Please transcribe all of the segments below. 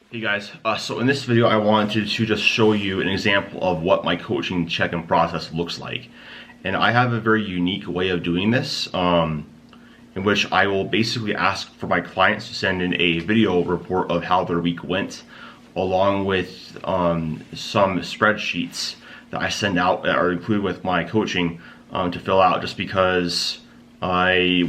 Hey guys, so in this video I wanted to just show you an example of what my coaching check-in process looks like. And I have a very unique way of doing this, in which I will basically ask for my clients to send in a video report of how their week went, along with some spreadsheets that I send out that are included with my coaching to fill out, just because I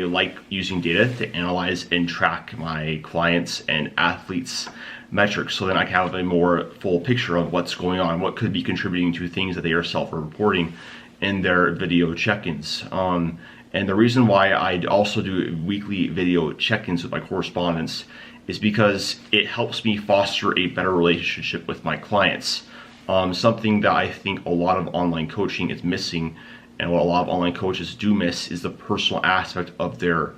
like using data to analyze and track my clients and athletes metrics, so then I can have a more full picture of what's going on, what could be contributing to things that they are self-reporting in their video check-ins. And the reason why I also do weekly video check-ins with my correspondents is because it helps me foster a better relationship with my clients. Something that I think a lot of online coaching is missing, and what a lot of online coaches do miss, is the personal aspect of their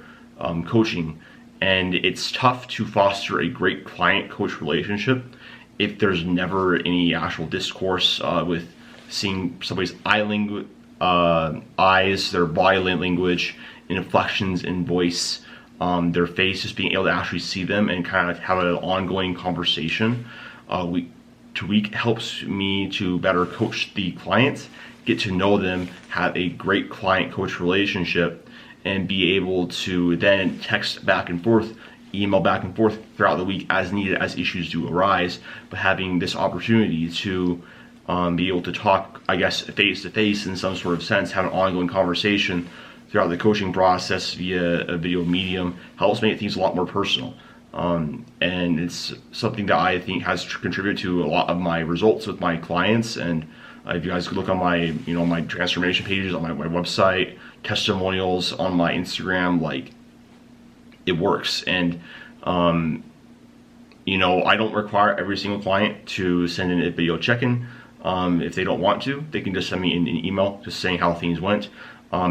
coaching. And it's tough to foster a great client-coach relationship if there's never any actual discourse with seeing somebody's eyes, their body language, inflections in voice, their face, just being able to actually see them and kind of have an ongoing conversation. Week to week helps me to better coach the clients, get to know them, have a great client-coach relationship, and be able to then text back and forth, email back and forth throughout the week as needed, as issues do arise. But having this opportunity to be able to talk, I guess, face to face in some sort of sense, have an ongoing conversation throughout the coaching process via a video medium, helps make things a lot more personal. And it's something that I think has contributed to a lot of my results with my clients. And if you guys could look on my, my transformation pages on my website, testimonials on my Instagram, like, it works. And I don't require every single client to send in a video check-in. If they don't want to, they can just send me an email just saying how things went.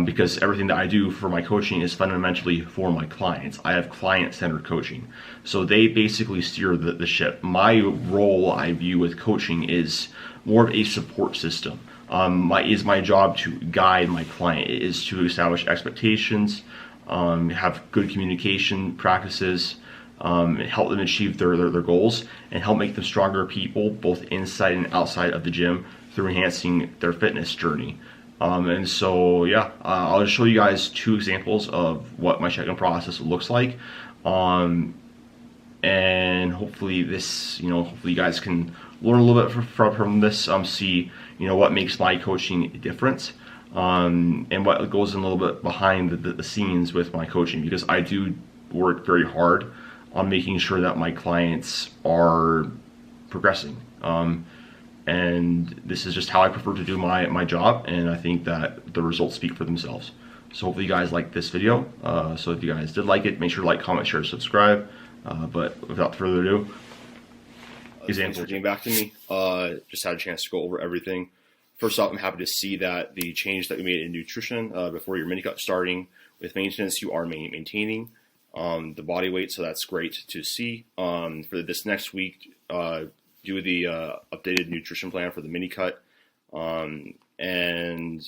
Because everything that I do for my coaching is fundamentally for my clients. I have client-centered coaching. So they basically steer the ship. My role, I view with coaching, is more of a support system. My job to guide my client. It is to establish expectations, have good communication practices, help them achieve their goals, and help make them stronger people, both inside and outside of the gym, through enhancing their fitness journey. And so, yeah, I'll just show you guys two examples of what my check-in process looks like. And hopefully hopefully you guys can learn a little bit from this, see, what makes my coaching different, and what goes in a little bit behind the scenes with my coaching, because I do work very hard on making sure that my clients are progressing. And this is just how I prefer to do my job, and I think that the results speak for themselves. So hopefully you guys liked this video. So if you guys did like it, make sure to like, comment, share, subscribe. But without further ado, example came back to me. Just had a chance to go over everything. First off, I'm happy to see that the change that we made in nutrition before your mini cut starting with maintenance, you are maintaining the body weight, so that's great to see. For this next week, do the updated nutrition plan for the mini cut, and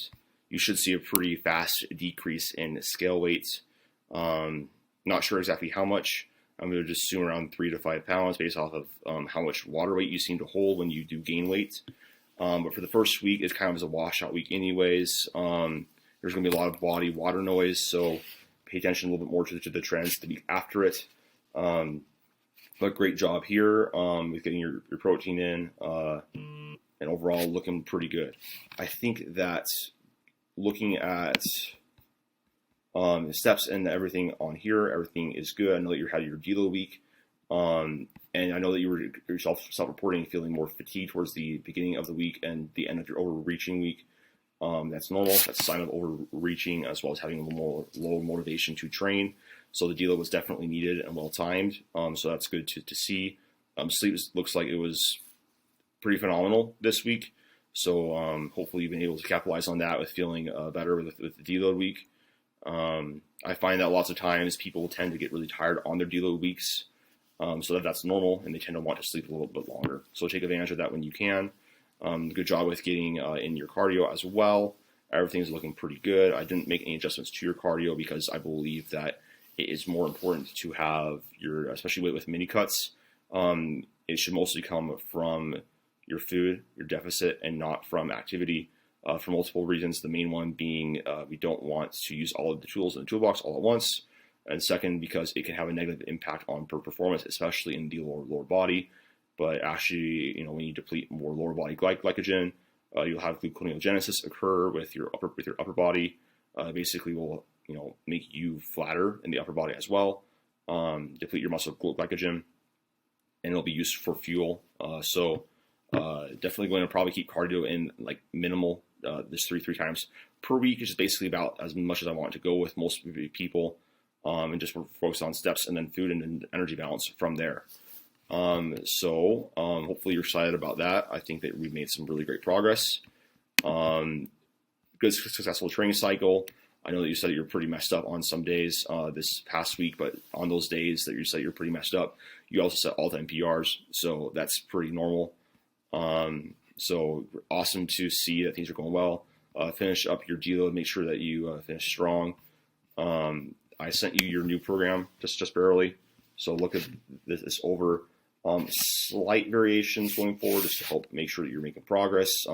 you should see a pretty fast decrease in scale weights. Not sure exactly how much. I'm going to just assume around 3 to 5 pounds based off of how much water weight you seem to hold when you do gain weight. But for the first week, it's kind of as a washout week anyways. There's going to be a lot of body water noise, so pay attention a little bit more to the trends the week after it. But great job here with getting your protein in, and overall looking pretty good. I think that looking at the steps and everything on here, everything is good. I know that you had your deload week, and I know that you were yourself self-reporting, feeling more fatigued towards the beginning of the week and the end of your overreaching week. That's normal. That's a sign of overreaching, as well as having a little more low motivation to train. So the deload was definitely needed and well timed. So that's good to see. Sleep looks like it was pretty phenomenal this week. So hopefully you've been able to capitalize on that with feeling better with the deload week. I find that lots of times people tend to get really tired on their deload weeks. So that's normal, and they tend to want to sleep a little bit longer. So take advantage of that when you can. Good job with getting in your cardio as well. Everything's looking pretty good. I didn't make any adjustments to your cardio because I believe that it is more important to have your, especially with mini cuts, It should mostly come from your food, your deficit, and not from activity, for multiple reasons. The main one being we don't want to use all of the tools in the toolbox all at once. And second, because it can have a negative impact on performance, especially in the lower body. But actually, when you deplete more lower body glycogen, you'll have gluconeogenesis occur with your upper body. Basically, will make you flatter in the upper body as well. Deplete your muscle glycogen, and it'll be used for fuel. So definitely going to probably keep cardio in like minimal. This three times per week is just basically about as much as I want to go with most people, and just focus on steps and then food and energy balance from there. So hopefully you're excited about that. I think that we've made some really great progress. Good successful training cycle. I know that you said that you're pretty messed up on some days this past week, but on those days that you said you're pretty messed up, you also set all-time PRs, so that's pretty normal. So awesome to see that things are going well. Finish up your deload. Make sure that you finish strong. I sent you your new program just barely, so look at this over. Slight variations going forward just to help make sure that you're making progress. A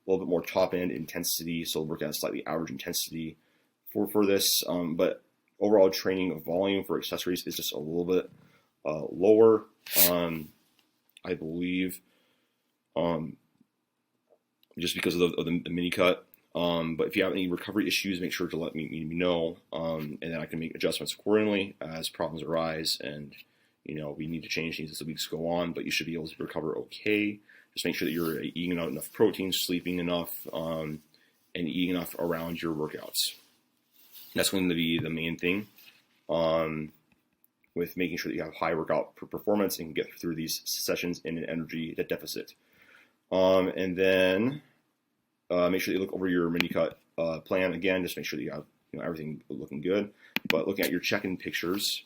little bit more top end intensity, so work at a slightly average intensity for this. But overall training volume for accessories is just a little bit lower, I believe, just because of the mini cut. But if you have any recovery issues, make sure to let me know, and then I can make adjustments accordingly as problems arise. And we need to change things as the weeks go on, but you should be able to recover okay. Just make sure that you're eating enough protein, sleeping enough, and eating enough around your workouts. That's going to be the main thing, with making sure that you have high workout performance and can get through these sessions in an energy deficit. And then make sure that you look over your mini cut plan again. Just make sure that you have everything looking good. But looking at your check-in pictures,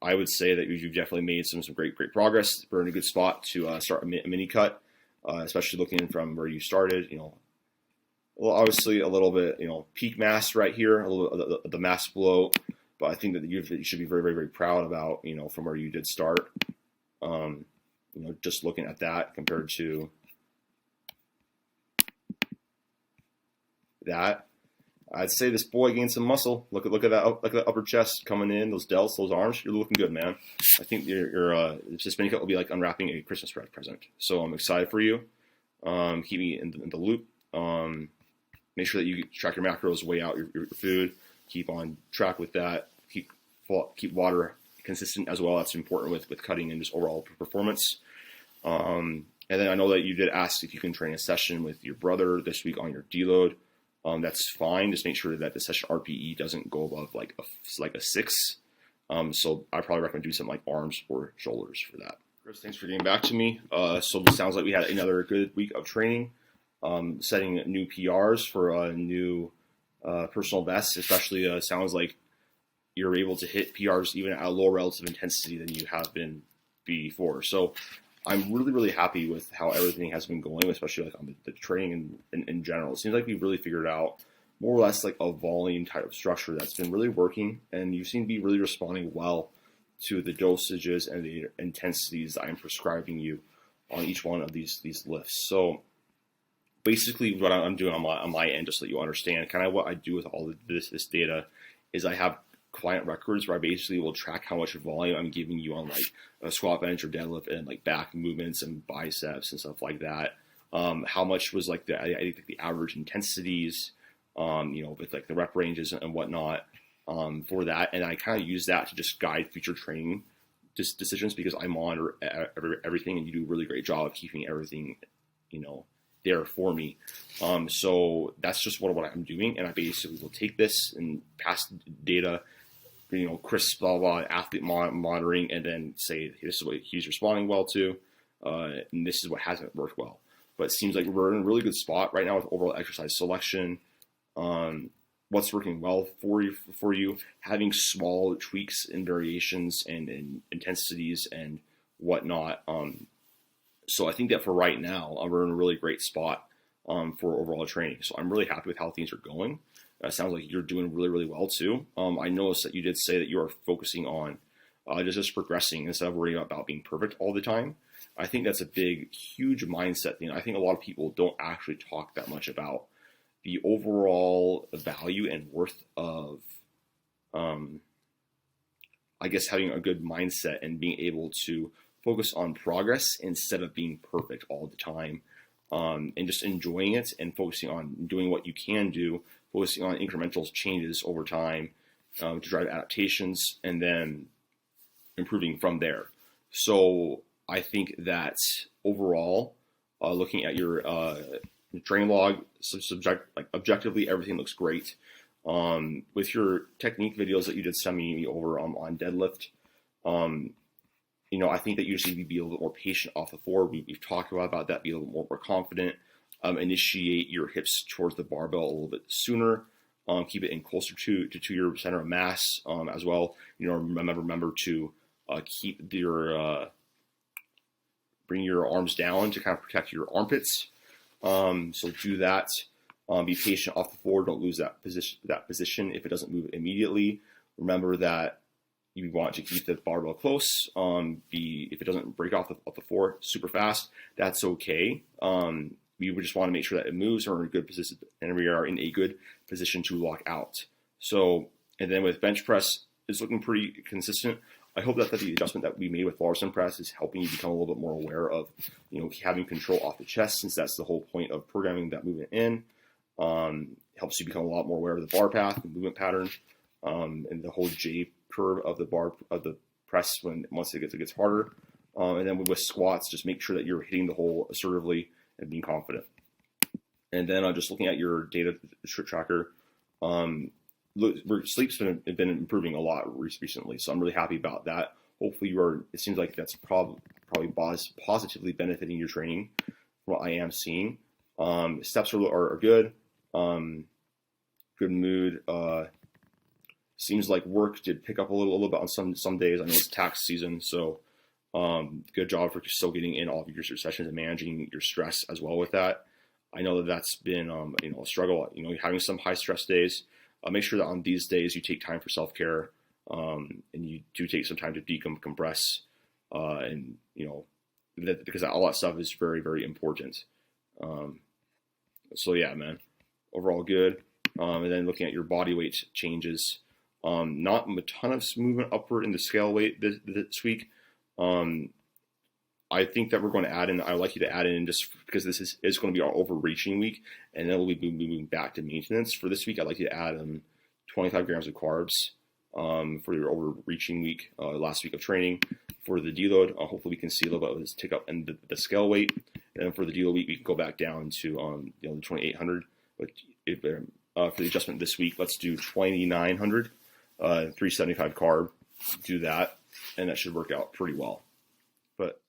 I would say that you've definitely made some great progress. We're in a good spot to start a mini cut, especially looking from where you started. Well, obviously a little bit, peak mass right here, a little the mass below, but I think that you should be very, very, very proud about, from where you did start. Just looking at that compared to that, I'd say this boy gained some muscle. Look at that, look at that upper chest coming in, those delts, those arms. You're looking good, man. I think your this mini cut will be like unwrapping a Christmas present. So I'm excited for you. Keep me in the loop. Make sure that you track your macros, weigh out your food, keep on track with that. Keep water consistent as well. That's important with cutting and just overall performance. And then I know that you did ask if you can train a session with your brother this week on your deload. That's fine. Just make sure that the session RPE doesn't go above like a 6. So I probably recommend doing something like arms or shoulders for that. Chris, thanks for getting back to me. So it sounds like we had another good week of training, setting new PRs for new personal bests. Especially sounds like you're able to hit PRs even at a lower relative intensity than you have been before. So I'm really, really happy with how everything has been going, especially like on the training in general. It seems like we've really figured out more or less like a volume type of structure that's been really working, and you seem to be really responding well to the dosages and the intensities that I'm prescribing you on each one of these lifts. So basically what I'm doing on my end, just so that you understand, kind of what I do with all of this data is I have client records where I basically will track how much volume I'm giving you on like a squat, bench, or deadlift, and like back movements and biceps and stuff like that. How much was like I think the average intensities, with like the rep ranges and whatnot, for that, and I kind of use that to just guide future training decisions, because I monitor everything, and you do a really great job of keeping everything, there for me. So that's just what I'm doing, and I basically will take this and pass data, Chris blah blah athlete monitoring, and then say, hey, this is what he's responding well to, and this is what hasn't worked well. But it seems like we're in a really good spot right now with overall exercise selection. What's working well for you, having small tweaks and variations and intensities and whatnot. So I think that for right now, we're in a really great spot for overall training. So I'm really happy with how things are going. Sounds like you're doing really, really well too. I noticed that you did say that you are focusing on just progressing instead of worrying about being perfect all the time. I think that's a big, huge mindset thing. I think a lot of people don't actually talk that much about the overall value and worth of, I guess, having a good mindset and being able to focus on progress instead of being perfect all the time, and just enjoying it and focusing on doing what you can do, focusing on incremental changes over time to drive adaptations, and then improving from there. So I think that overall, looking at your training log, objectively, everything looks great. With your technique videos that you did send me over on deadlift, I think that you just need to be a little bit more patient off the floor. We've talked about that, be a little more confident, initiate your hips towards the barbell a little bit sooner, keep it in closer to your center of mass as well. Remember to keep your bring your arms down to kind of protect your armpits. So do that. Be patient off the floor. Don't lose that position if it doesn't move immediately. Remember that you want to keep the barbell close. If it doesn't break off the floor super fast, that's okay. We would just want to make sure that it moves or in a good position, and we are in a good position to lock out. So, and then with bench press, it's looking pretty consistent. I hope that the adjustment that we made with Larson press is helping you become a little bit more aware of, having control off the chest, since that's the whole point of programming that movement in. Helps you become a lot more aware of the bar path, the movement pattern, and the whole J curve of the bar of the press once it gets harder. And then with squats, just make sure that you're hitting the hole assertively and being confident. And then just looking at your data tracker, sleep's been improving a lot recently, so I'm really happy about that. Hopefully it seems like that's probably positively benefiting your training from what I am seeing. Steps are good. Good mood. Seems like work did pick up a little bit on some days. I know it's tax season, so good job for still getting in all of your sessions and managing your stress as well with that. I know that's been a struggle. Having some high stress days. Make sure that on these days you take time for self-care, and you do take some time to decompress, and because all that stuff is very, very important. So yeah, man, overall good. And then looking at your body weight changes, not a ton of movement upward in the scale weight this week. I think that we're going to add in, I'd like you to add in, just because this is going to be our overreaching week, and then we'll be moving back to maintenance. For this week, I'd like you to add 25 grams of carbs for your overreaching week, last week of training. For the deload, hopefully we can see a little bit of this tick up in the scale weight. And then for the deload week, we can go back down to the 2,800. But for the adjustment this week, let's do 2,900, 375 carb. Do that, and that should work out pretty well. But